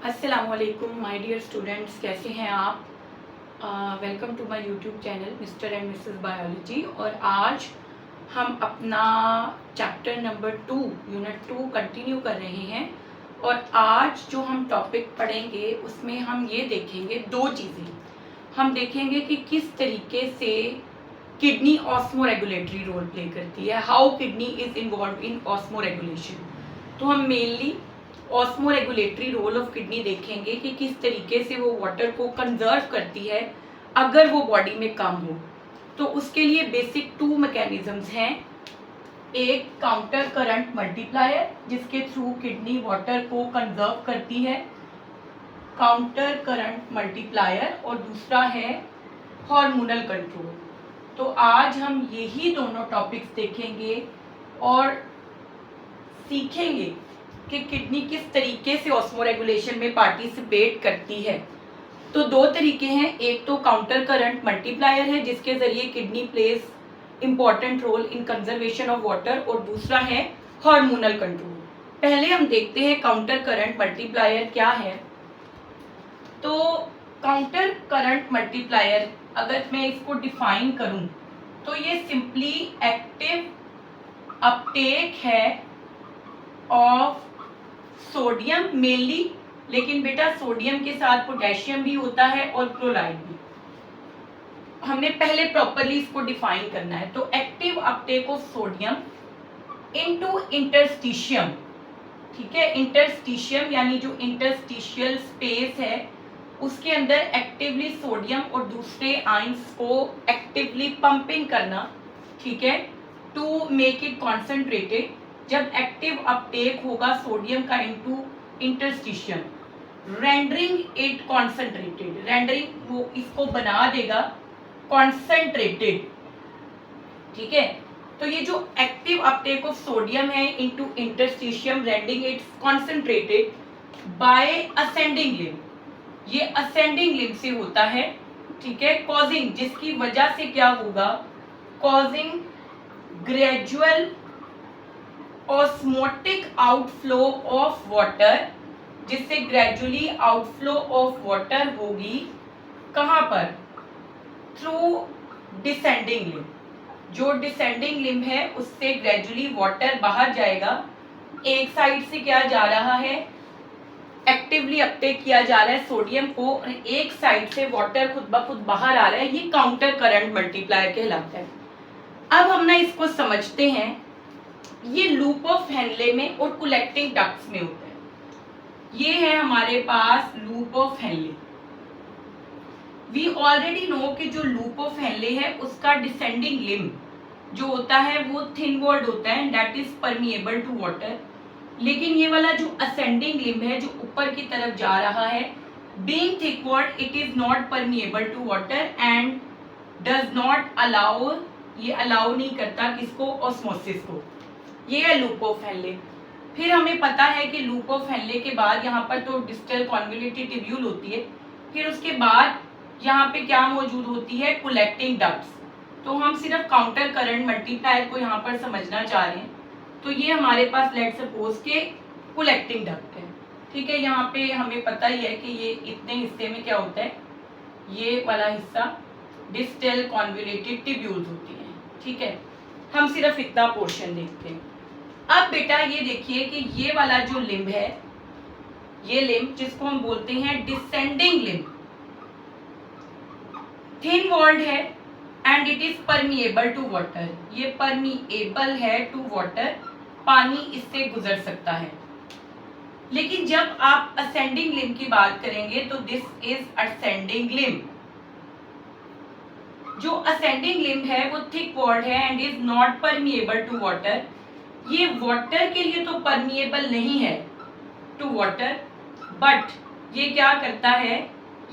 अस्सलामुअलैकुम my dear students, कैसे हैं आप। Welcome to my YouTube channel Mr and Mrs Biology. और आज हम अपना चैप्टर नंबर 2 यूनिट 2 कंटिन्यू कर रहे हैं। और आज जो हम टॉपिक पढ़ेंगे उसमें हम ये देखेंगे दो चीज़ें। हम देखेंगे कि किस तरीके से kidney osmo regulatory role play करती है, how kidney is involve in osmo regulation. तो हम mainly osmo regulatory role of kidney देखेंगे कि किस तरीके से वो वाटर को कंजर्व करती है अगर वो बॉडी में कम हो। तो उसके लिए बेसिक 2 मैकेनिज्म्स हैं। एक काउंटर करंट मल्टीप्लायर जिसके थ्रू किडनी वाटर को कंजर्व करती है, काउंटर करंट मल्टीप्लायर, और दूसरा है हार्मोनल कंट्रोल। तो आज हम यही दोनों टॉपिक्स देखेंगे और सीखेंगे कि किडनी किस तरीके से ऑस्मो रेगुलेशन में पार्टिसिपेट करती है। तो दो तरीके हैं, एक तो काउंटर करंट मल्टीप्लायर है जिसके जरिए kidney plays important role in conservation of water, और दूसरा है हार्मोनल कंट्रोल। पहले हम देखते हैं काउंटर करंट मल्टीप्लायर क्या है। तो काउंटर करंट मल्टीप्लायर अगर मैं इसको डिफाइन करूं तो ये सिंपली एक्टिव अपटेक है ऑफ सोडियम मेनली, लेकिन बेटा सोडियम के साथ पोटेशियम भी होता है और क्लोराइड भी। हमने पहले प्रॉपरली इसको डिफाइन करना है। तो active uptake of sodium into interstitium, ठीक है। इंटरस्टिशियम यानी जो इंटरस्टिशियल स्पेस है उसके अंदर एक्टिवली सोडियम और दूसरे आयंस को एक्टिवली पंपिंग करना, ठीक है, टू मेक इट कॉन्सेंट्रेटेड। जब एक्टिव अपटेक होगा सोडियम का into interstitium, rendering it concentrated, rendering वो इसको बना देगा कॉन्सेंट्रेटेड, ठीक है। तो ये जो एक्टिव अपटेक ऑफ सोडियम है into interstitium rendering it concentrated by ascending limb, ये असेंडिंग लिम्ब से होता है, ठीक है। कॉजिंग, जिसकी वजह से क्या होगा, causing gradual osmotic outflow of water, जिससे ग्रेजुअली आउटफ्लो ऑफ वाटर होगी कहां पर, थ्रू डिसेंडिंग लिम्ब। जो डिसेंडिंग लिम्ब है उससे ग्रेजुअली वाटर बाहर जाएगा। एक साइड से क्या जा रहा है, एक्टिवली अपटेक किया जा रहा है सोडियम को, और एक साइड से वाटर खुद ब खुद बाहर आ रहा है। ये काउंटर करंट मल्टीप्लायर कहलाता है। अब हम ना इसको समझते हैं। ये लूप ऑफ हेनले में और कलेक्टिंग डक्ट्स में होता है। ये है हमारे पास loop of Henle. We already know कि जो लूप ऑफ हेनले है उसका डिसेंडिंग लिम्ब जो होता है वो थिन वॉल्ड होता है, that is permeable to water. लेकिन ये वाला जो असेंडिंग लिम्ब है जो ऊपर की तरफ जा रहा है, being thick walled it is not permeable to water and does not allow, ये अलाउ नहीं करता किसको, ऑस्मोसिस को। ये है लूप ऑफ हेनले। फिर हमें पता है कि लूप ऑफ हेनले के बाद यहाँ पर तो डिस्टल कॉन्वोल्यूटेड ट्यूब्यूल होती है, फिर उसके बाद यहाँ पे क्या मौजूद होती है, कलेक्टिंग डक्ट्स। तो हम सिर्फ काउंटर करंट मल्टीप्लायर को यहाँ पर समझना चाह रहे हैं। तो ये हमारे पास लेट सपोज के कलेक्टिंग डक्ट है, ठीक है। यहाँ पे हमें पता ही है कि ये इतने हिस्से में क्या होता है, ये वाला हिस्सा डिस्टल कॉन्वोल्यूटेड ट्यूब्यूल्स होती है, ठीक है। हम सिर्फ इतना पोर्शन देखते हैं। अब बेटा ये देखिए कि ये वाला जो लिम्ब है, ये लिम्ब जिसको हम बोलते हैं डिसेंडिंग लिम्ब, थिन वॉल्ड है and it is permeable to water. ये परमिएबल है टू वाटर, पानी इससे गुजर सकता है। लेकिन जब आप असेंडिंग लिम्ब की बात करेंगे तो दिस इज असेंडिंग लिम्ब। जो असेंडिंग लिम्ब है वो थिक वॉल्ड है and is not permeable to water. ये वाटर के लिए तो परमिएबल नहीं है टू वाटर, बट ये क्या करता है,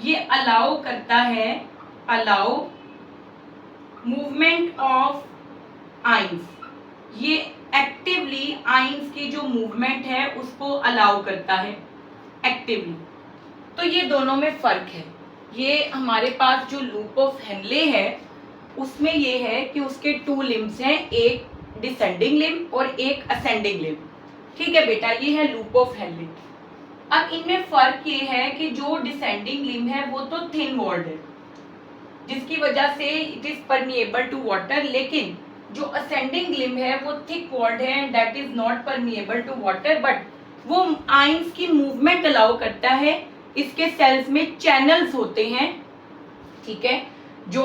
ये अलाउ करता है, अलाउ मूवमेंट ऑफ आइंस। ये एक्टिवली आइंस की जो मूवमेंट है उसको अलाउ करता है एक्टिवली। तो ये दोनों में फर्क है। ये हमारे पास जो लूप ऑफ हेनले है उसमें ये है कि उसके 2 लिम्ब्स हैं, एक डिसेंडिंग लिम्ब और एक असेंडिंग लिम्ब, ठीक है बेटा। ये है लूप ऑफ हेनले। अब इनमें फर्क ये है कि जो डिसेंडिंग लिम्ब है वो तो थिन वॉल्ड है, जिसकी वजह से it is permeable to water, लेकिन जो असेंडिंग लिम्ब है वो थिक वॉल्ड है and that is not permeable to water, but वो आयंस की मूवमेंट अलाउ करता है। इसके सेल्स में चैनल्स होते हैं, ठीक है। जो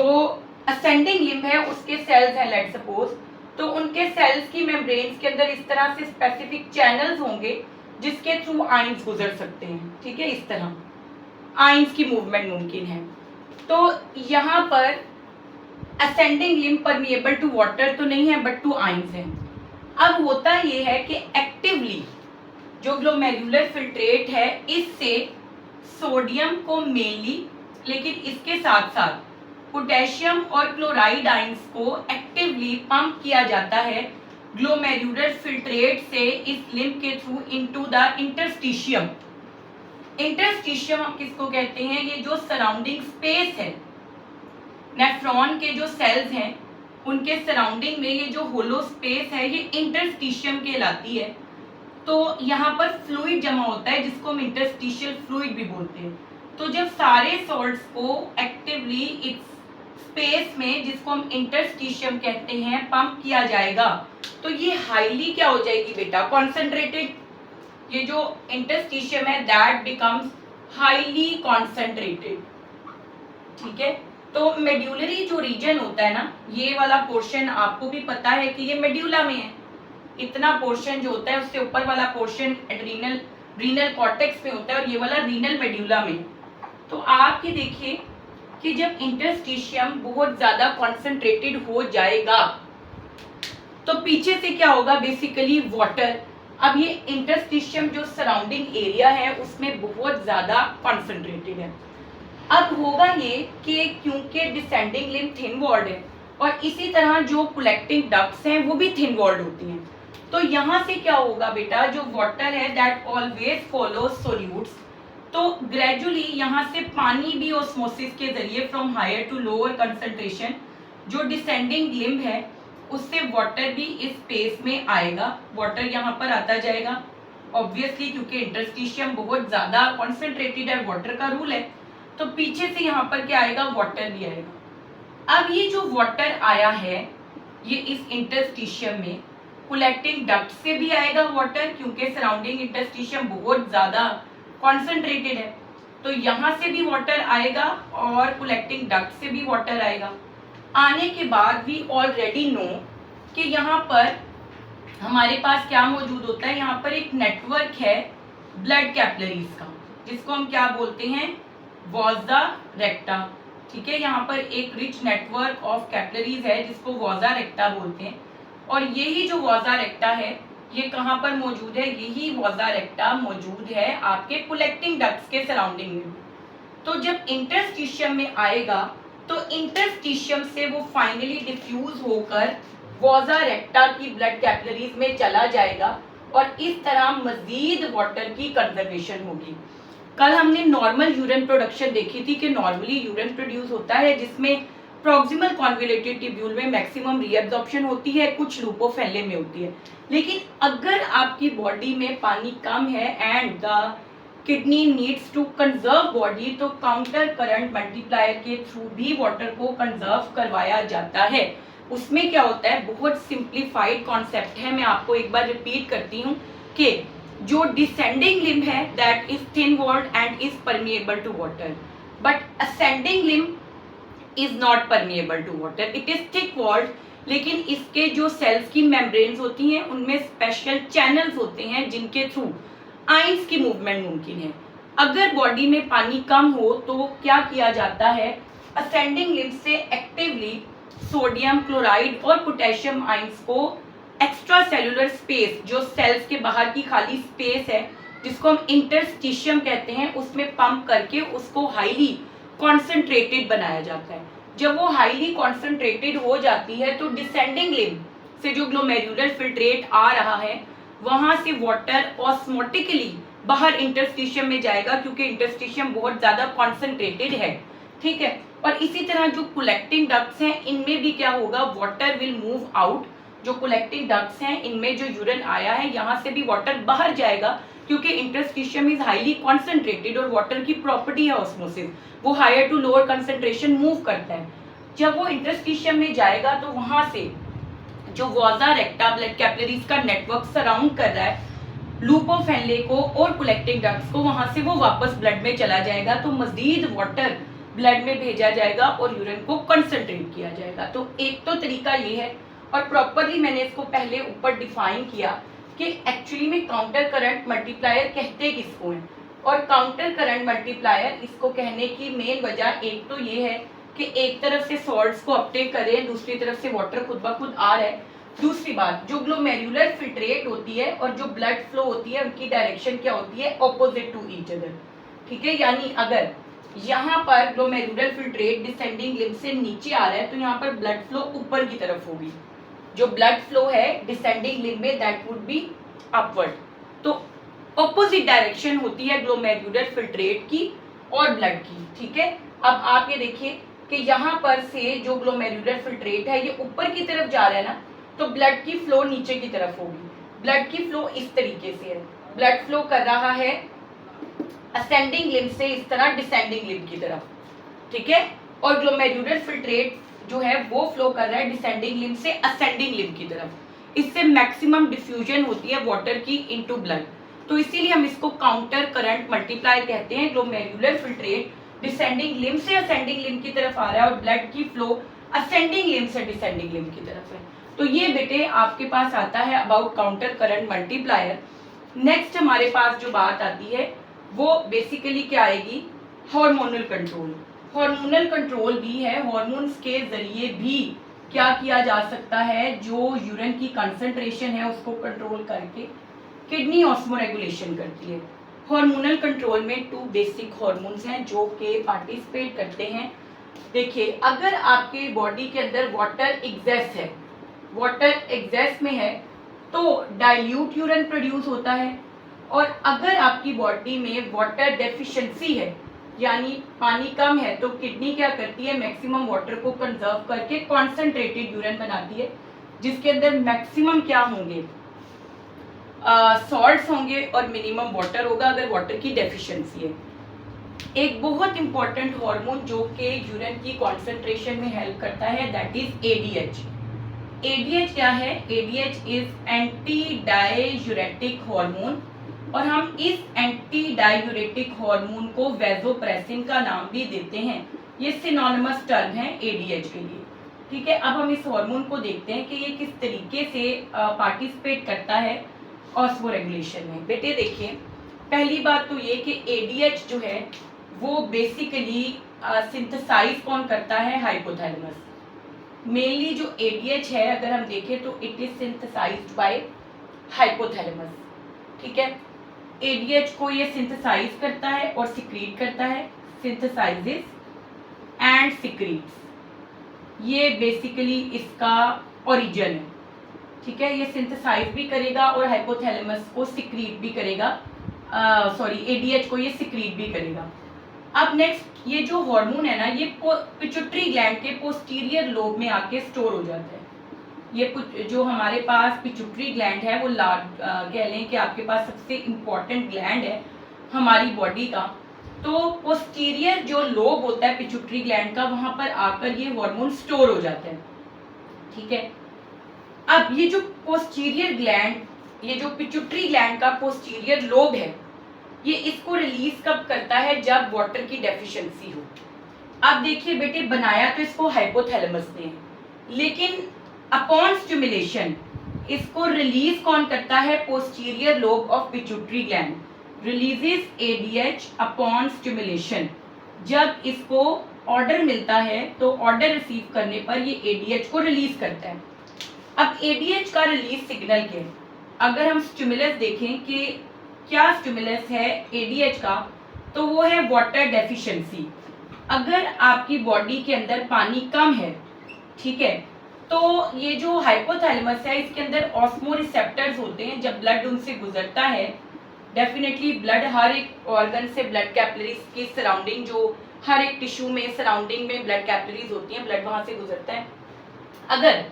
असेंडिंग लिम्ब है उसके सेल्स हैं लेट सपोज, तो उनके सेल्स की मेम्ब्रेन्स के अंदर इस तरह से स्पेसिफिक चैनल्स होंगे जिसके थ्रू आयंस गुजर सकते हैं, ठीक है। इस तरह आयंस की मूवमेंट मुमकिन है। तो यहाँ पर ascending limb permeable to water तो नहीं है बट टू आयंस है। अब होता ये है कि एक्टिवली जो ग्लोमेरुलर फिल्ट्रेट है इससे सोडियम को मेनली, लेकिन इसके साथ साथ पोटेशियम और क्लोराइड आयंस को एक्टिवली पंप किया जाता है ग्लोमेरुलर फिल्ट्रेट से इस लिम्ब के through into the interstitium. Interstitium हम किसको कहते हैं? ये जो सराउंडिंग स्पेस है, नेफ्रॉन के जो सेल्स हैं उनके सराउंडिंग में ये जो होलो स्पेस है ये इंटरस्टिशियम कहलाती है। तो यहाँ पर फ्लूइड जमा होता है जिसको हम इंटरस्टिशियल फ्लूइड भी बोलते हैं। तो जब सारे सॉल्ट्स को एक्टिवली इस स्पेस में, जिसको हम इंटरस्टिशियम कहते हैं, पंप किया जाएगा तो ये हाईली क्या हो जाएगी बेटा? कॉन्सेंट्रेटेड। ये जो इंटरस्टिशियम है दैट बिकम्स हाईली कॉन्सेंट्रेटेड, ठीक है। तो मेड्यूलरी जो रीजन होता है ना, ये वाला पोर्शन आपको भी पता है कि ये मेड्यूला में है। इतना पोर्शन जो होता है उससे ऊपर वाला पोर्शन रीनल कॉर्टेक्स में होता है और ये वाला रीनल मेड्यूला में। तो आप ये देखिए कि जब इंटरस्टिशियम बहुत ज्यादा कॉन्सेंट्रेटेड हो जाएगा तो पीछे से क्या होगा? Basically water. अब ये इंटरस्टिशियम जो सराउंडिंग एरिया है उसमें बहुत ज्यादा कॉन्सेंट्रेटेड है। अब होगा ये कि क्योंकि डिसेंडिंग लिम्ब थिन वॉल्ड है और इसी तरह जो कलेक्टिंग डक्ट्स हैं वो भी थिन वॉल्ड होती हैं, तो यहाँ से क्या होगा बेटा? जो वाटर है दैट ऑलवेज फॉलोज सोल्यूट्स, तो ग्रेजुअली यहाँ से पानी भी ऑस्मोसिस के जरिए from higher to lower concentration जो डिसेंडिंग लिम्ब है उससे वाटर भी इस स्पेस में आएगा। वाटर यहाँ पर आता जाएगा ऑब्वियसली, क्योंकि इंटरस्टिशियम बहुत ज्यादा कॉन्सेंट्रेटेड है, वाटर का रूल है। तो पीछे से यहाँ पर क्या आएगा? वाटर भी आएगा। अब ये जो वाटर आया है ये इस इंटरस्टिशियम में कलेक्टिंग डक्ट से भी आएगा वाटर, क्योंकि सराउंडिंग इंटरस्टिशियम बहुत ज्यादा कॉन्सेंट्रेटेड है। तो यहाँ से भी वाटर आएगा और कलेक्टिंग डक्ट से भी वाटर आएगा। आने के बाद वी ऑलरेडी नो कि यहाँ पर हमारे पास क्या मौजूद होता है? यहाँ पर एक नेटवर्क है ब्लड कैपिलरीज का, जिसको हम क्या बोलते हैं? वॉजा रेक्टा, ठीक है। यहाँ पर एक रिच नेटवर्क ऑफ कैपिलरीज है जिसको वॉजा रेक्टा बोलते हैं। और यही जो वॉजा रेक्टा है ये कहाँ पर मौजूद है? यही वॉजा रेक्टा मौजूद है आपके कलेक्टिंग डक्ट्स के सराउंडिंग में। तो जब इंटरस्टिशियम में आएगा तो इंटरस्टिशियम से वो फाइनली डिफ्यूज होकर वॉजा रेक्टा की ब्लड कैपिलरीज में चला जाएगा और इस तरह मजीद वाटर की कंजर्वेशन होगी। कल हमने नॉर्मल यूरिन प्रोडक्शन देखी थी कि नॉर्मली यूरिन प्रोड्यूस होता है जिसमें प्रॉक्सिमल कॉन्वोल्यूटेड ट्यूब्यूल में मैक्सिमम रीअब्जॉर्प्शन होती है, कुछ लूपोफेले में होती है। लेकिन अगर आपकी बॉडी में पानी कम है and the kidney needs to conserve body, तो काउंटर करंट मल्टीप्लायर के थ्रू भी वाटर को कंजर्व करवाया जाता है। उसमें क्या होता है? बहुत सिंप्लीफाइड कॉन्सेप्ट है, मैं आपको एक बार रिपीट करती हूँ कि जो डिसेंडिंग लिम्ब है that is thin walled and is permeable to water, but ascending limb is not permeable to water, it is thick walled. लेकिन इसके जो सेल्स की मेम्ब्रेन्स होती हैं उनमें स्पेशल चैनल्स होते हैं जिनके थ्रू आयंस की मूवमेंट मुमकिन है। अगर बॉडी में पानी कम हो तो क्या किया जाता है? असेंडिंग लिम्ब से एक्टिवली सोडियम क्लोराइड और पोटेशियम आयंस को एक्स्ट्रा सेलुलर स्पेस, जो सेल्स के बाहर की खाली स्पेस है जिसको हम इंटरस्टिशियम कहते हैं, उसमें पंप करके उसको हाईली कॉन्सेंट्रेटेड बनाया जाता है। जब वो हाईली कॉन्सेंट्रेटेड हो जाती है तो डिसेंडिंग लिम्ब से जो ग्लोमेरुलर फिल्ट्रेट आ रहा है वहां से वाटर ऑस्मोटिकली बाहर इंटरस्टिशियम में जाएगा, क्योंकि इंटरस्टिशियम बहुत ज्यादा कॉन्सेंट्रेटेड है, ठीक है। और इसी तरह जो कलेक्टिंग डक्ट्स हैं इनमें भी क्या होगा? Water will move out. जो कलेक्टिंग डक्ट्स हैं इनमें जो यूरिन आया है यहाँ से भी वाटर बाहर जाएगा, क्योंकि इंटरस्टिशियम इज हाईली कॉन्सेंट्रेटेड और वाटर की प्रॉपर्टी है ऑस्मोसिस, वो higher to lower concentration move करता है। जब वो इंटरस्टिशियम में जाएगा तो वहां से जो वॉजा रेक्टा ब्लड कैपिलरीज का नेटवर्क सराउंड कर रहा है लूप ऑफ हेनले को और कलेक्टिंग डक्ट्स को, वहां से वो वापस ब्लड में चला जाएगा, तो मजीद वाटर ब्लड में भेजा जाएगा और यूरिन को कंसंट्रेट किया जाएगा। तो एक तो तरीका ये है, और प्रॉपरली मैंने इसको पहले ऊपर डिफाइन किया कि एक्चुअली में काउंटर करंट मल्टीप्लायर कहते किसको हैं। और काउंटर करंट मल्टीप्लायर इसको कहने की मेन वजह एक तो ये है कि एक तरफ से सॉल्ट्स को अपटेक कर रहे हैं, दूसरी तरफ से वाटर खुद ब खुद आ रहा है। दूसरी बात, जो ग्लोमेरुलर फिल्ट्रेट होती है और जो ब्लड फ्लो होती है उनकी डायरेक्शन क्या होती है, ऑपोजिट टू ईच अदर। ठीक है, यानी अगर यहाँ पर ग्लोमेरुलर फिल्ट्रेट डिसेंडिंग लिम्ब से नीचे आ रहा है तो यहाँ पर ब्लड फ्लो ऊपर की तरफ होगी। जो ब्लड फ्लो है डिसेंडिंग लिम्ब में दैट वुड बी अपवर्ड। तो ऑपोजिट डायरेक्शन होती है ग्लोमेरुलर फिल्ट्रेट की और ब्लड की। ठीक है, अब आप ये देखिए कि यहाँ पर से जो ग्लोमेरुलर फिल्ट्रेट है ये ऊपर की तरफ जा रहा है ना, तो ब्लड की फ्लो नीचे की तरफ होगी। ब्लड की फ्लो इस तरीके से है, ब्लड फ्लो कर रहा है असेंडिंग लिम्ब से इस तरह डिसेंडिंग लिम्ब की तरफ। ठीक है, और ग्लोमेरुलर फिल्ट्रेट जो है वो फ्लो कर रहा है डिसेंडिंग लिम्ब से असेंडिंग लिम्ब की तरफ। इससे मैक्सिमम डिफ्यूजन होती है वाटर की इनटू ब्लड, तो इसीलिए हम इसको काउंटर करंट मल्टीप्लायर कहते हैं। ग्लोमेरुलर फिल्ट्रेट डिसेंडिंग लिम्ब से असेंडिंग लिम्ब की तरफ आ रहा है और ब्लड की फ्लो असेंडिंग लिम्ब से डिसेंडिंग लिम्ब की तरफ है। तो ये बेटे आपके पास आता है about counter current multiplier. Next हमारे पास जो बात आती है वो बेसिकली क्या आएगी, हार्मोनल कंट्रोल। हार्मोनल कंट्रोल भी है, हार्मोन्स के जरिए भी क्या किया जा सकता है, जो यूरिन की कंसंट्रेशन है उसको कंट्रोल करके किडनी ऑस्मोरेगुलेशन करती है। हार्मोनल कंट्रोल में 2 बेसिक हार्मोन्स हैं जो कि पार्टिसिपेट करते हैं। देखिए, अगर आपके बॉडी के अंदर वाटर एक्सेस है, वाटर एक्सेस में है तो डाइल्यूट यूरिन प्रोड्यूस होता है, और अगर आपकी बॉडी में वाटर डेफिशिएंसी है यानी पानी कम है तो किडनी क्या करती है, मैक्सिमम वाटर को कंजर्व करके कॉन्सेंट्रेटेड यूरिन बनाती है जिसके अंदर मैक्सिमम क्या होंगे, सॉल्ट्स होंगे और मिनिमम वाटर होगा अगर वाटर की डेफिशिएंसी है। एक बहुत इंपॉर्टेंट हार्मोन जो कि यूरिन की कॉन्सेंट्रेशन में हेल्प करता है दैट इज एडीएच। एडीएच क्या है, ADH is anti diuretic hormone, और हम इस एंटी डाययूरेटिक हार्मोन को वैसोप्रेसिन का नाम भी देते हैं। ये सिनोनिमस टर्म है एडीएच के लिए। ठीक है, अब हम इस हार्मोन को देखते हैं कि ये किस तरीके से पार्टिसिपेट करता है ऑस्मोरेगुलेशन में। बेटे देखिए, पहली बात तो ये कि एडीएच जो है वो बेसिकली सिंथेसाइज कौन करता है, हाइपोथैलेमस। मेनली जो एडीएच है अगर हम देखें तो it is synthesized by hypothalamus. ठीक है, एडीएच को ये सिंथेसाइज करता है और सिक्रीट करता है, सिंथेसाइजेस एंड सिक्रीट्स, ये बेसिकली इसका ओरिजिन है। ठीक है, ये सिंथेसाइज भी करेगा और हाइपोथैलेमस को सिक्रीट भी करेगा, एडीएच को ये सिक्रीट भी करेगा। अब नेक्स्ट, ये जो हार्मोन है ना ये पिट्यूटरी ग्लैंड के पोस्टीरियर लोब में आके स्टोर हो जाता है। ये जो हमारे पास पिट्यूटरी ग्लैंड है वो कह लें कि आपके पास सबसे इम्पॉर्टेंट ग्लैंड है हमारी बॉडी का। तो पोस्टीरियर जो लोब होता है पिट्यूटरी ग्लैंड का, वहां पर आकर ये हार्मोन स्टोर हो जाता है। ठीक है, अब ये जो पोस्टीरियर ग्लैंड, ये जो पिट्यूटरी ग्लैंड का पोस्टीरियर लोब है, ये इसको रिलीज कब करता है, जब वाटर की डेफिशिएंसी हो। अब देखिए बेटे, बनाया तो इसको हाइपोथैलेमस ने, लेकिन अपॉन स्टिमुलेशन इसको रिलीज कौन करता है, posterior lobe of pituitary gland releases ADH upon stimulation. जब इसको ऑर्डर मिलता है तो ऑर्डर रिसीव करने पर ये एडीएच को रिलीज करता है। अब एडीएच का रिलीज सिग्नल क्या है, अगर हम स्टिमुलस देखें कि क्या स्टिमुलस है एडीएच का, तो वो है वाटर डेफिशिएंसी। अगर आपकी बॉडी के अंदर पानी कम है, ठीक है, तो ये जो हाइपोथैलेमस है इसके अंदर ऑस्मो रिसेप्टर्स होते हैं। जब ब्लड उनसे गुजरता है, डेफिनेटली ब्लड हर एक ऑर्गन से, ब्लड कैपिलरीज की सराउंडिंग, जो हर एक टिश्यू में सराउंडिंग में ब्लड कैपिलरीज होती हैं, ब्लड वहां से गुजरता है। अगर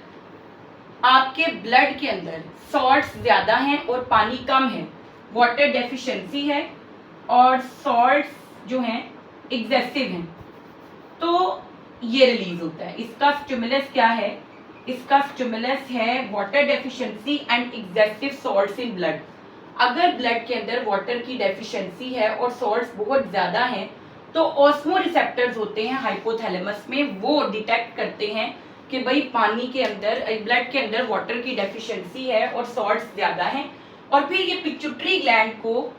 आपके ब्लड के अंदर सॉल्ट्स ज्यादा हैं और पानी कम है वाटर डेफिशिएंसी है और सॉल्ट्स जो हैं एग्जेसिव हैं, तो ये रिलीज होता है। इसका स्टिमुलस क्या है? इसका स्टिमुलस है water deficiency and excessive salts in blood. अगर ब्लड के अंदर वाटर की डेफिशिएंसी है और सॉल्ट्स बहुत ज़्यादा हैं तो ऑस्मोरिसेप्टर्स होते हैं हाइपोथैलेमस में, वो डिटेक्ट करते हैं कि भाई पानी के अंदर, ब्लड के अंदर वाटर की डेफिशिएंसी है और सॉल्ट्स ज़्यादा हैं, और फिर ये पिट्यूटरी ग्लैंड को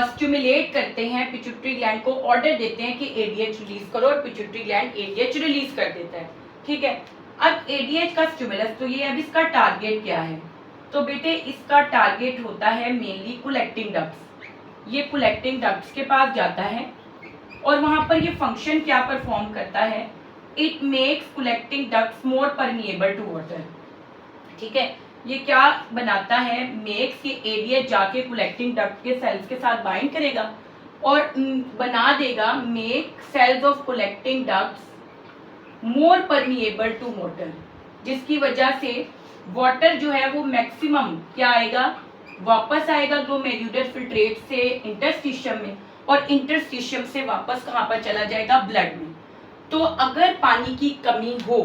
स्टिमुलेट करते हैं, पिट्यूटरी ग्लैंड को ऑर्डर देते हैं कि एडीएच रिलीज करो, और पिट्यूटरी ग्लैंड एडीएच रिलीज कर देता है। ठीक है, अब एडीएच का स्टिमुलस, तो ये अब इसका टारगेट क्या है? तो बेटे इसका टारगेट होता है मेनली कलेक्टिंग डक्ट्स। ये कलेक्टिंग डक्ट्स के पास जाता है और वहां पर ये फंक्शन क्या परफॉर्म करता है? It makes collecting ducts more permeable to water. ठीक है, ये क्या बनाता है? मेक्स के एडीएच जाके कलेक्टिंग डक्ट के सेल्स के साथ बाइंड करेगा और बना देगा make cells of collecting ducts more permeable to water, जिसकी वजह से वाटर जो है वो मैक्सिमम क्या आएगा? वापस आएगा ग्लोमेरुलर फिल्ट्रेट से इंटरस्टिशियम में, और इंटरस्टिशियम से वापस कहाँ पर चला जाएगा? ब्लड में। तो अगर पानी की कमी हो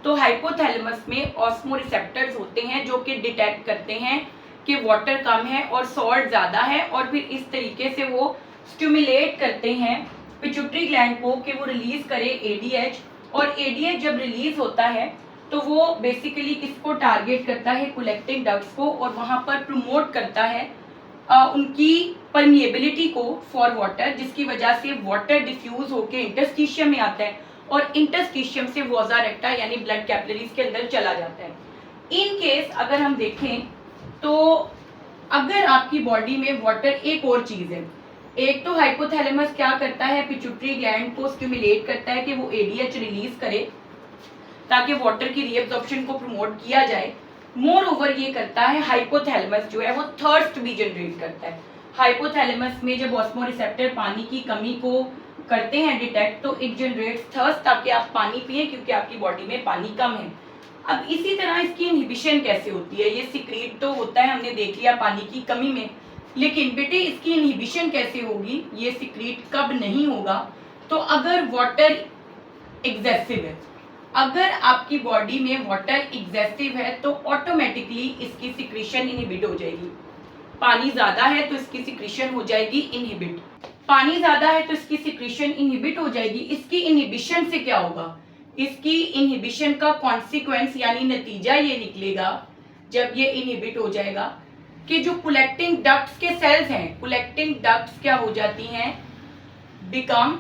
तो हाइपोथैलेमस में ऑस्मोरिसेप्टर्स होते हैं जो कि डिटेक्ट करते हैं कि वाटर कम है और सॉल्ट ज़्यादा है, और फिर इस तरीके से वो स्टिमुलेट करते हैं पिट्यूटरी ग्लैंड को कि वो रिलीज करे एडीएच, और एडीएच जब रिलीज होता है तो वो बेसिकली किसको टारगेट करता है? कलेक्टिंग डक्ट्स को, और वहाँ पर प्रमोट करता है उनकी परमिएबिलिटी को फॉर वाटर, जिसकी वजह से वाटर डिफ्यूज होकर इंटरस्टिशियम में आता है और इंटरस्टिशियम से वोजा रेक्टा यानी ब्लड कैपिलरीज के अंदर चला जाता है। इन केस अगर हम देखें तो अगर आपकी बॉडी में वाटर, एक और चीज है, एक तो हाइपोथैलेमस क्या करता है? पिट्यूटरी ग्लैंड को स्टिमुलेट करता है कि वो एडीएच रिलीज करे ताकि वाटर की रीअब्जॉर्प्शन को प्रमोट किया जाए। मोर ओवर ये करता है हाइपोथैलेमस जो है वो थर्स्ट भी जनरेट करता है। हाइपोथैलेमस में जब ऑस्मोरिसेप्टर पानी की कमी को करते हैं डिटेक्ट, तो इट जनरेट्स थर्स्ट, ताकि आप पानी पिए क्योंकि आपकी बॉडी में पानी कम है। अब इसी तरह इसकी इनहिबिशन कैसे होती है? ये सिक्रीट तो होता है, हमने देख लिया पानी की कमी में, लेकिन बेटे इसकी इनहिबिशन कैसे होगी? ये सिक्रीट कब नहीं होगा? तो अगर वाटर एग्जेसिव है, अगर आपकी बॉडी में वाटर एग्जेसिव है तो ऑटोमेटिकली इसकी सिक्रीशन इनहिबिट हो जाएगी। पानी ज्यादा है तो इसकी सिक्रीशन हो जाएगी इनहिबिट, पानी ज्यादा है तो इसकी सिक्रीशन इनहिबिट हो जाएगी। इसकी इनहिबिशन से क्या होगा? इसकी इनहिबिशन का कॉन्सिक्वेंस यानी नतीजा ये निकलेगा जब ये इनहिबिट हो जाएगा कि जो कलेक्टिंग डक्ट्स के सेल्स हैं, कलेक्टिंग डक्ट्स क्या हो जाती हैं? Become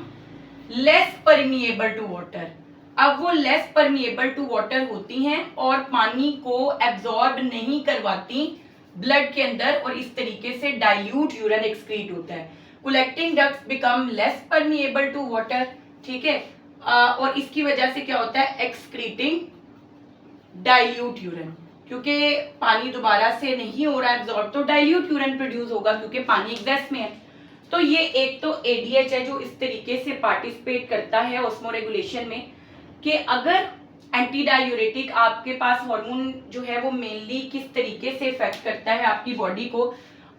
less permeable to water. अब वो लेस परमिएबल टू वाटर होती हैं और पानी को एब्जॉर्ब नहीं करवाती ब्लड के अंदर, और इस तरीके से डाइल्यूट यूरिन एक्सक्रीट होता है। Collecting ducts become less permeable to water, ठीक है, और इसकी वजह से क्या होता है? एक्सक्रीटिंग डाइल्यूट यूरिन, क्योंकि पानी दोबारा से नहीं हो रहा है एब्जॉर्ब, तो डाइल्यूट यूरिन प्रोड्यूस होगा क्योंकि पानी एक्सेस में है। तो ये एक तो एडीएच है जो इस तरीके से पार्टिसिपेट करता है ऑस्मोरेगुलेशन में, कि अगर एंटी डायूरेटिक आपके पास हार्मोन जो है वो मेनली किस तरीके से इफेक्ट करता है आपकी बॉडी को,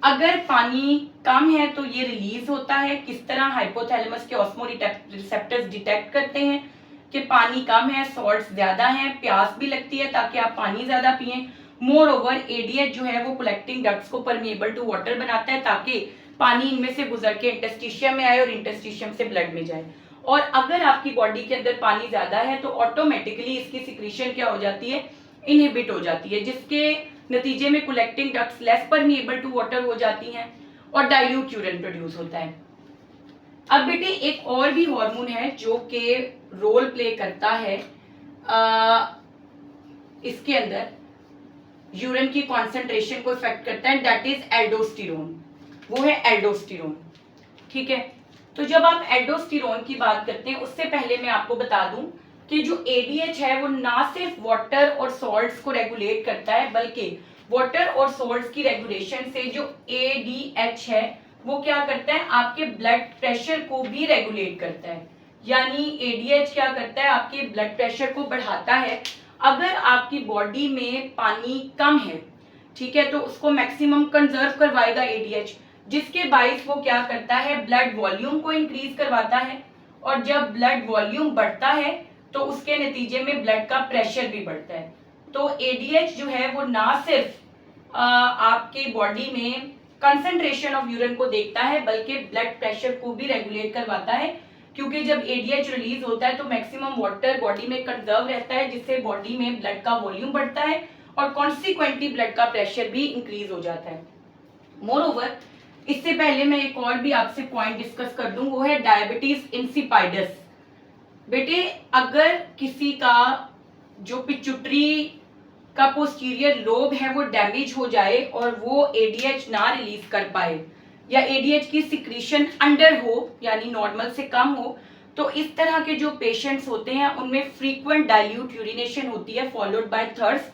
अगर पानी कम है तो ये रिलीज होता है। किस तरह? हाइपोथैलेमस के ऑस्मोरिसेप्टर्स डिटेक्ट करते हैं कि पानी कम है, सॉल्ट्स ज्यादा हैं, प्यास भी लगती है ताकि आप पानी ज्यादा पिए। मोर ओवर एडीएच जो है वो कलेक्टिंग डक्ट्स को परमिएबल टू वाटर बनाता है ताकि पानी इनमें से गुजर के इंटरस्टिशियम में आए और इंटरस्टिशियम से ब्लड में जाए। और अगर आपकी बॉडी के अंदर पानी ज्यादा है तो ऑटोमेटिकली इसकी सिक्रीशन क्या हो जाती है? इनहिबिट हो जाती है, जिसके नतीजे में collecting ducts less permeable to water हो जाती हैं और डाइल्यूट यूरिन प्रोड्यूस होता है। अब बेटे एक और भी हार्मोन है जो कि रोल प्ले करता है इसके अंदर यूरिन की कॉन्सेंट्रेशन को इफेक्ट करता है, दैट इज एल्डोस्टेरोन। वो है एल्डोस्टेरोन, ठीक है। तो जब आप एल्डोस्टेरोन की बात करते हैं उससे पहले मैं आपको बता दूं कि जो एडीएच है वो ना सिर्फ वाटर और सॉल्ट्स को रेगुलेट करता है, बल्कि वाटर और सॉल्ट्स की रेगुलेशन से जो एडीएच है वो क्या करता है? आपके ब्लड प्रेशर को भी रेगुलेट करता है। यानी एडीएच क्या करता है? आपके ब्लड प्रेशर को बढ़ाता है। अगर आपकी बॉडी में पानी कम है, ठीक है, तो उसको मैक्सिमम कंजर्व करवाएगा एडीएच, जिसके बाइस वो क्या करता है, ब्लड वॉल्यूम को इंक्रीज करवाता है, और जब ब्लड वॉल्यूम बढ़ता है तो उसके नतीजे में ब्लड का प्रेशर भी बढ़ता है। तो एडीएच जो है वो ना सिर्फ आपके बॉडी में कंसंट्रेशन ऑफ यूरिन को देखता है बल्कि ब्लड प्रेशर को भी रेगुलेट करवाता है, क्योंकि जब एडीएच रिलीज होता है तो मैक्सिमम वाटर बॉडी में कंजर्व रहता है, जिससे बॉडी में ब्लड का वॉल्यूम बढ़ता है और कॉन्सिक्वेंटली ब्लड का प्रेशर भी इंक्रीज हो जाता है। मोरओवर, इससे पहले मैं एक और भी आपसे पॉइंट डिस्कस कर दूं, वो है डायबिटीज इंसिपाइडस। बेटे, अगर किसी का जो पिट्यूटरी का पोस्टीरियर लोब है वो डैमेज हो जाए और वो एडीएच ना रिलीज कर पाए, या एडीएच की सिक्रीशन अंडर हो यानी नॉर्मल से कम हो, तो इस तरह के जो पेशेंट्स होते हैं उनमें फ्रीक्वेंट डाइल्यूट यूरिनेशन होती है फॉलोड बाय थर्स्ट,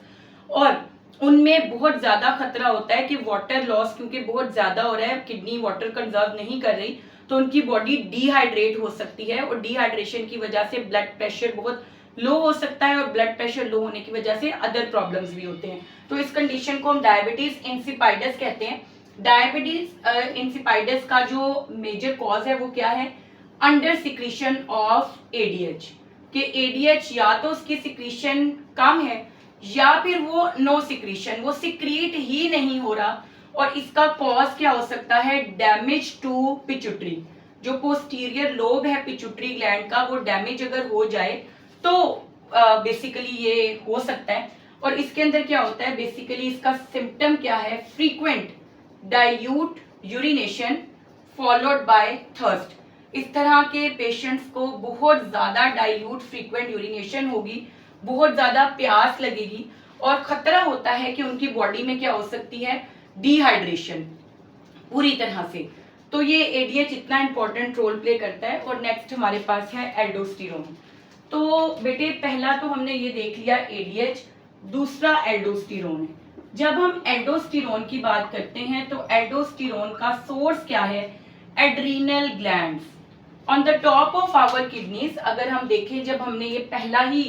और उनमें बहुत ज्यादा खतरा होता है कि वाटर लॉस, क्योंकि बहुत ज्यादा हो रहा है, किडनी वाटर कंजर्व नहीं कर रही, तो उनकी बॉडी डिहाइड्रेट हो सकती है, और डिहाइड्रेशन की वजह से ब्लड प्रेशर बहुत लो हो सकता है, और ब्लड प्रेशर लो होने की वजह से अदर प्रॉब्लम्स भी होते हैं। तो इस कंडीशन को हम डायबिटीज इंसिपाइडस कहते हैं। डायबिटीज इंसिपाइडस का जो मेजर कॉज है वो क्या है, अंडर सिक्रीशन ऑफ एडीएच, कि एडीएच या तो उसकी सिक्रीशन कम है या फिर वो नो सिक्रीशन, वो सिक्रीट ही नहीं हो रहा, और इसका कॉज क्या हो सकता है, डैमेज टू पिट्यूटरी। जो पोस्टीरियर लोब है पिट्यूटरी ग्लैंड का, वो डैमेज अगर हो जाए तो बेसिकली ये हो सकता है। और इसके अंदर क्या होता है, बेसिकली इसका सिम्टम क्या है, frequent dilute urination followed by thirst. इस तरह के पेशेंट्स को बहुत ज्यादा डाइल्यूट फ्रीक्वेंट यूरिनेशन होगी, बहुत ज्यादा प्यास लगेगी, और खतरा होता है कि उनकी बॉडी में क्या हो सकती है, डिहाइड्रेशन पूरी तरह से। तो ये एडीएच इतना इंपॉर्टेंट रोल प्ले करता है। और नेक्स्ट हमारे पास है एल्डोस्टेरोन। तो बेटे, पहला तो हमने ये देख लिया एडीएच, दूसरा एल्डोस्टेरोन है। जब हम एल्डोस्टेरोन की बात करते हैं तो एल्डोस्टेरोन का सोर्स क्या है, adrenal glands on the top of our kidneys. अगर हम देखें, जब हमने ये पहला ही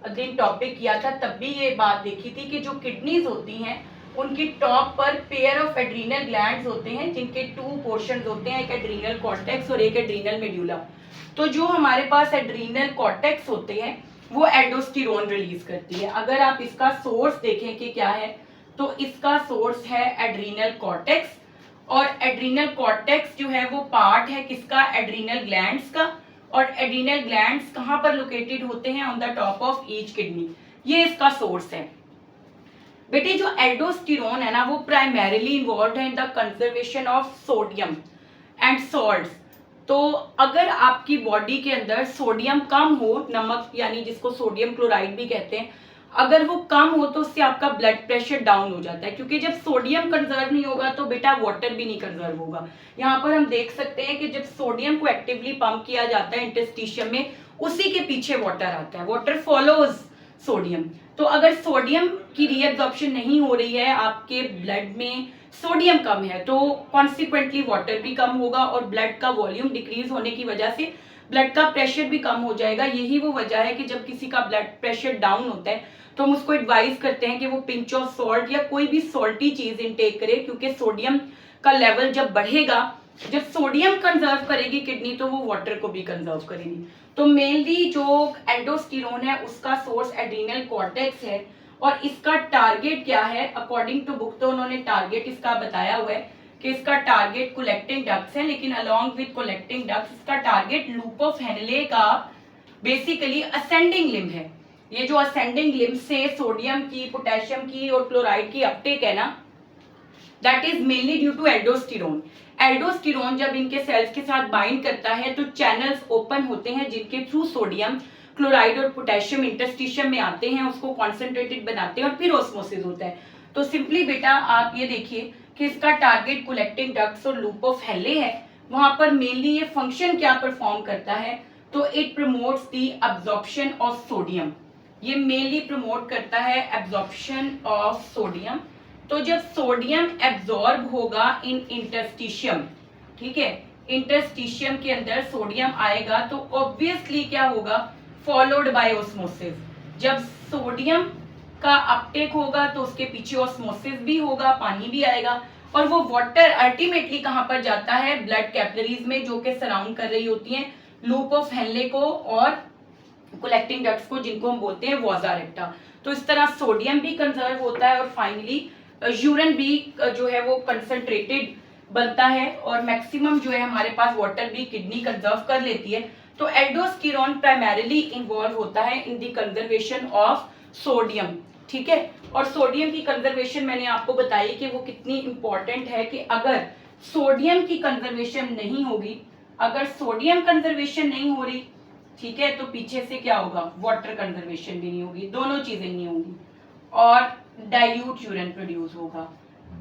दिन टॉपिक किया था तब भी ये बात देखी थी कि जो किडनीज होती हैं उनकी टॉप पर पेयर ऑफ एड्रीनल ग्लैंड्स होते हैं, जिनके टू पोर्शंस होते हैं, एक एड्रीनल कॉर्टेक्स और एक एड्रीनल मेड्यूला। तो जो हमारे पास एड्रीनल कॉर्टेक्स होते हैं वो एल्डोस्टेरोन रिलीज करती है। अगर आप इसका सोर्स देखें कि क्या है, तो इसका सोर्स है एड्रीनल कॉर्टेक्स, और एड्रीनल कॉर्टेक्स जो है वो पार्ट है किसका, एड्रीनल ग्लैंड्स का, और एड्रीनल ग्लैंड्स कहां पर लोकेटेड होते हैं, on the top of each kidney. ये इसका सोर्स है। बेटे, जो एल्डोस्टेरोन है ना, वो प्राइमरीली इन्वॉल्व है in the conservation of sodium and salts. तो अगर आपकी बॉडी के अंदर सोडियम कम हो, नमक यानी जिसको सोडियम क्लोराइड भी कहते हैं, अगर वो कम हो तो उससे आपका ब्लड प्रेशर डाउन हो जाता है, क्योंकि जब सोडियम कंजर्व नहीं होगा तो बेटा वाटर भी नहीं कंजर्व होगा। यहाँ पर हम देख सकते हैं कि जब सोडियम को एक्टिवली पंप किया जाता है इंटेस्टिशियम में, उसी के पीछे वाटर आता है, वाटर फॉलोज सोडियम। तो अगर सोडियम की रीएब्जॉर्प्शन नहीं हो रही है, आपके ब्लड में सोडियम कम है, तो कॉन्सिक्वेंटली वाटर भी कम होगा, और ब्लड का वॉल्यूम डिक्रीज होने की वजह से ब्लड का प्रेशर भी कम हो जाएगा। यही वो वजह है कि जब किसी का ब्लड प्रेशर डाउन होता है तो हम उसको एडवाइज करते हैं कि वो पिंच ऑफ सॉल्ट या कोई भी सॉल्टी चीज इनटेक करे, क्योंकि सोडियम का लेवल जब बढ़ेगा, जब सोडियम कंजर्व करेगी किडनी तो वो वाटर को भी कंजर्व करेगी। तो मेनली जो एल्डोस्टेरोन है उसका सोर्स एड्रीनल कॉर्टेक्स है, और इसका टारगेट क्या है, अकॉर्डिंग टू बुक तो उन्होंने टारगेट इसका बताया हुआ है कि इसका टारगेट कलेक्टिंग डक्ट्स है, लेकिन अलोंग विद कलेक्टिंग डक्ट्स इसका टारगेट लूप ऑफ हेनले का बेसिकली असेंडिंग लिम्ब है। ये जो असेंडिंग लिम्ब से सोडियम की, पोटेशियम की और क्लोराइड की अपटेक है ना, that is mainly due to aldosterone. Aldosterone जब इनके सेल्स के साथ बाइंड करता है तो चैनल्स ओपन होते हैं जिनके थ्रू सोडियम, क्लोराइड और पोटेशियम इंटरस्टिशियम में आते हैं, उसको कॉन्सेंट्रेटेड बनाते हैं और फिर ऑस्मोसिस होता है। तो सिंपली बेटा आप ये देखिए कि इसका टारगेट कलेक्टिंग डक्ट्स और लूप ऑफ हेनले है। वहां पर मेनली ये फंक्शन क्या परफॉर्म करता है, तो it promotes the absorption of sodium. ये मेनली प्रमोट करता है एब्जॉर्प्शन ऑफ सोडियम। तो जब सोडियम एब्जॉर्ब होगा इन इंटरस्टिशियम, ठीक है, इंटरस्टिशियम के अंदर सोडियम आएगा तो ऑब्वियसली क्या होगा, फॉलोड बाय ऑस्मोसिस। जब सोडियम का अपटेक होगा तो उसके पीछे ऑस्मोसिस भी होगा, पानी भी आएगा। और वो वाटर अल्टीमेटली कहाँ पर जाता है, ब्लड कैपिलरीज में, जो कि सराउंड कर रही होती हैं लूप ऑफ हेनले को और कलेक्टिंग डक्ट्स को, जिनको हम बोलते हैं वॉजा रेक्टा। तो इस तरह सोडियम भी कंजर्व होता है और फाइनली यूरिन भी जो है वो कंसंट्रेटेड बनता है और मैक्सिमम जो है हमारे पास वाटर भी किडनी कंजर्व कर लेती है। तो एल्डोस्टेरोन प्राइमरीली इन्वॉल्व होता है in the conservation of sodium, ठीक है। और सोडियम की कंजर्वेशन मैंने आपको बताई कि वो कितनी इंपॉर्टेंट है कि अगर सोडियम की कंजर्वेशन नहीं होगी, अगर सोडियम कंजर्वेशन नहीं हो रही, ठीक है, तो पीछे से क्या होगा, वाटर कंजर्वेशन भी नहीं होगी, दोनों चीजें नहीं होंगी और डाइल्यूट यूरिन प्रोड्यूस होगा।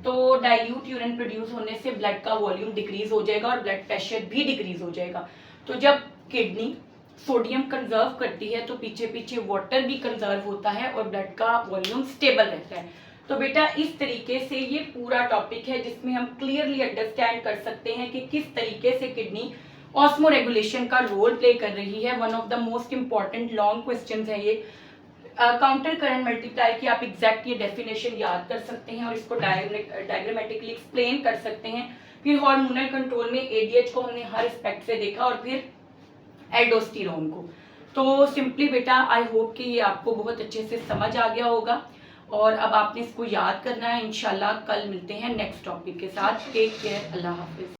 तो डाइल्यूट यूरिन प्रोड्यूस होने से ब्लड का वॉल्यूम डिक्रीज हो जाएगा और ब्लड प्रेशर भी डिक्रीज हो जाएगा। तो जब किडनी सोडियम कंजर्व करती है तो पीछे पीछे वाटर भी कंजर्व होता है और ब्लड का वॉल्यूम स्टेबल रहता है। तो बेटा इस तरीके से ये पूरा टॉपिक है जिसमें हम क्लियरली अंडरस्टैंड कर सकते हैं कि किस तरीके से किडनी ऑस्मो रेगुलेशन का रोल प्ले कर रही है। One of the most important long question है ये। काउंटर करंट मल्टीप्लाई की आप एग्जैक्ट ये डेफिनेशन याद कर सकते हैं और इसको डायग्रामेटिकली एक्सप्लेन कर सकते हैं। फिर हार्मोनल कंट्रोल में एडीएच को हमने हर एस्पेक्ट से देखा और फिर एल्डोस्टेरोन को। तो सिंपली बेटा आई होप कि ये आपको बहुत अच्छे से समझ आ गया होगा और अब आपने इसको याद करना है। इंशाल्लाह कल मिलते हैं नेक्स्ट टॉपिक के साथ। टेक केयर, अल्लाह हाफिज।